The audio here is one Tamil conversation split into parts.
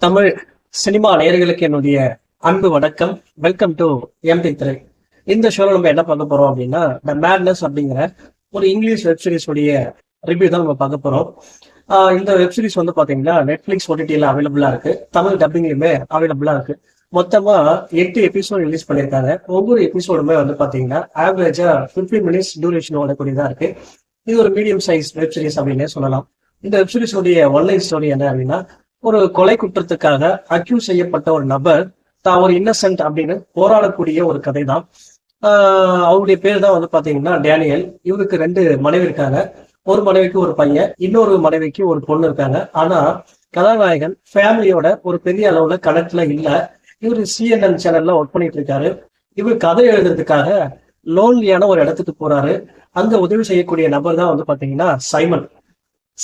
தமிழ் சினிமா நேயர்களுக்கு என்னுடைய அன்பு வணக்கம். வெல்கம் டு எம்டி திரை. இந்த ஷோல நம்ம என்ன பார்க்க போறோம் அப்படின்னா, த மேட்னஸ் அப்படிங்கிற ஒரு இங்கிலீஷ் வெப் சீரிஸ் உடைய ரிவ்யூ தான் நம்ம பார்க்க போறோம். இந்த வெப் சீரிஸ் வந்து பாத்தீங்கன்னா நெட்ஃபிளிக்ஸ் ஓடிடியில் அவைலபிளா இருக்கு, தமிழ் டப்பிங்லயுமே அவைலபிளா இருக்கு. மொத்தமா 8 எபிசோட் ரிலீஸ் பண்ணியிருக்காங்க. ஒவ்வொரு எபிசோடுமே வந்து பாத்தீங்கன்னா ஆவரேஜா 15 மினிட்ஸ் டியூரேஷன் ஓடக்கூடியதா இருக்கு. இது ஒரு மீடியம் சைஸ் வெப் சீரிஸ் அப்படின்னே சொல்லலாம். இந்த வெப் சீரிஸ் உடைய ஒன்லைன் ஸ்டோரி என்ன அப்படின்னா, ஒரு கொலை குற்றத்துக்காக அக்யூஸ் செய்யப்பட்ட ஒரு நபர் தான் ஒரு இன்னசென்ட் அப்படின்னு போராடக்கூடிய ஒரு கதை தான். அவருடைய பேர் தான் வந்து பாத்தீங்கன்னா டேனியல். இவருக்கு 2 மனைவி இருக்காங்க. ஒரு மனைவிக்கு ஒரு பையன், இன்னொரு மனைவிக்கு ஒரு பொண்ணு இருக்காங்க. ஆனா கதாநாயகன் ஃபேமிலியோட ஒரு பெரிய அளவுல கனெக்ட்ல இல்ல. இவரு சிஎன்என் சேனல்ல ஒர்க் பண்ணிட்டு இருக்காரு. இவர் கதை எழுதுறதுக்காக லோன்லியான ஒரு இடத்துக்கு போறாரு. அங்க உதவி செய்யக்கூடிய நபர் தான் வந்து பாத்தீங்கன்னா சைமன்.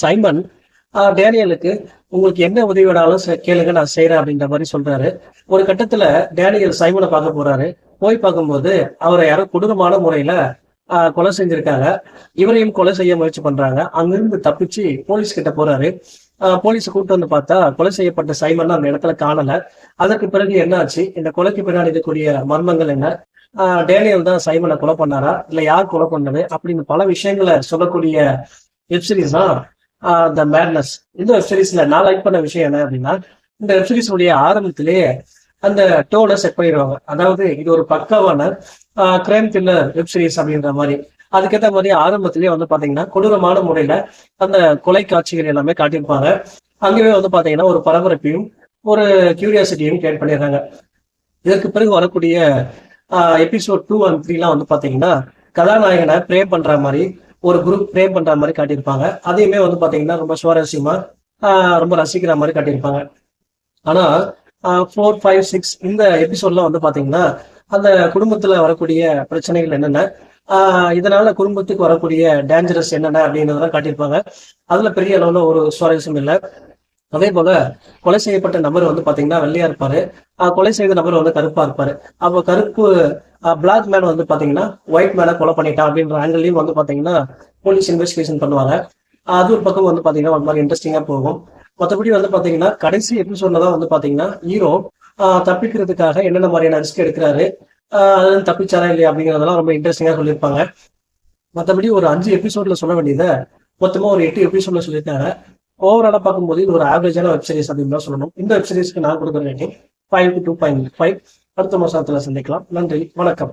சைமன் டேனியலுக்கு உங்களுக்கு என்ன உதவி வேணாலும் கேளுங்க, நான் செய்யறேன் அப்படின்ற மாதிரி சொல்றாரு. ஒரு கட்டத்துல டேனியல் சைமனை பார்க்க போறாரு. போய் பார்க்கும்போது அவரை யாரோ கொடூரமான முறையில கொலை செஞ்சிருக்காங்க. இவரையும் கொலை செய்ய முயற்சி பண்றாங்க. அங்கிருந்து தப்பிச்சு போலீஸ் கிட்ட போறாரு. போலீஸை கூப்பிட்டு வந்து பார்த்தா கொலை செய்யப்பட்ட சைமன் அந்த இடத்துல காணல. அதற்கு பிறகு என்ன ஆச்சு, இந்த கொலைக்கு பின்னாடி இருக்கக்கூடிய மர்மங்கள் என்ன, டேனியல் தான் சைமனை கொலை பண்ணாரா இல்ல யார் கொலை பண்ணது அப்படின்னு பல விஷயங்களை சொல்லக்கூடிய வெப் சீரிஸ் தான் த மேட்னஸ். இந்த வெப் சீரிஸ்ல நான் லைக் பண்ண விஷயம் என்ன அப்படின்னா, இந்த வெப் சீரிஸ் உடைய ஆரம்பத்திலேயே அந்த டோனை செட் பண்ணிடுவாங்க. அதாவது இது ஒரு பக்காவான கிரைம் த்ரில்லர் வெப் சீரிஸ் அப்படின்ற மாதிரி. அதுக்கேற்ற மாதிரி ஆரம்பத்திலேயே வந்து பாத்தீங்கன்னா கொடூரமான முறையில அந்த கொலை காட்சிகள் எல்லாமே காட்டியிருப்பாங்க. அங்கேயே வந்து பாத்தீங்கன்னா ஒரு பரபரப்பையும் ஒரு கியூரியாசிட்டியும் கிரியேட் பண்ணிடுறாங்க. இதற்கு பிறகு வரக்கூடிய எபிசோட் 2 and 3 வந்து பாத்தீங்கன்னா கதாநாயகனை ப்ரே பண்ற மாதிரி ஒரு குரூப் ப்ரே பண்ற மாதிரி காட்டியிருப்பாங்க. அதையுமே வந்து பாத்தீங்கன்னா ரொம்ப சுவாரஸ்யமா ரொம்ப ரசிக்கிற மாதிரி காட்டியிருப்பாங்க. ஆனா 4, 5, 6 இந்த எபிசோட்ல வந்து பாத்தீங்கன்னா அந்த குடும்பத்துல வரக்கூடிய பிரச்சனைகள் என்னென்ன, இதனால குடும்பத்துக்கு வரக்கூடிய டேஞ்சரஸ் என்னென்ன அப்படின்றதான் காட்டியிருப்பாங்க. அதுல பெரிய அளவுல ஒரு சுவாரஸ்யம் இல்லை. அதே போல கொலை செய்யப்பட்ட நபர் வந்து பாத்தீங்கன்னா வெள்ளையா இருப்பாரு, கொலை செய்த நபர் வந்து கருப்பா இருப்பாரு. அப்போ கருப்பு பிளாக் மேன் வந்து பாத்தீங்கன்னா ஒயிட் மேனை கொலை பண்ணிட்டான் அப்படின்ற ஆங்கிள்லயும் வந்து பாத்தீங்கன்னா போலீஸ் இன்வெஸ்டிகேஷன் பண்ணுவாங்க. அது ஒரு பக்கம் வந்து பாத்தீங்கன்னா ஒரு மாதிரி இன்ட்ரெஸ்டிங்கா போகும். மற்றபடி வந்து பாத்தீங்கன்னா கடைசி எபிசோட்ல தான் வந்து பாத்தீங்கன்னா ஹீரோ தப்பிக்கிறதுக்காக என்னென்ன மாதிரியான ரிஸ்க் எடுக்கிறாரு, அது தப்பிச்சாரா இல்லையா அப்படிங்கிறதெல்லாம் ரொம்ப இன்ட்ரெஸ்டிங்கா சொல்லியிருப்பாங்க. மற்றபடி ஒரு 5 எபிசோட்ல சொல்ல வேண்டியதை மொத்தமா ஒரு 8 எபிசோட்ல சொல்லியிருக்காங்க. ஓவராலா பார்க்கும்போது இது ஒரு ஆவரேஜான வெப் சீரிஸ் அப்படின்னு தான் சொல்லணும். இந்த வெப் சீரிஸ்க்கு நான் கொடுக்குற ரேட்டிங் 5 to 2.5. அடுத்த மாசத்துல சந்திக்கலாம். நன்றி, வணக்கம்.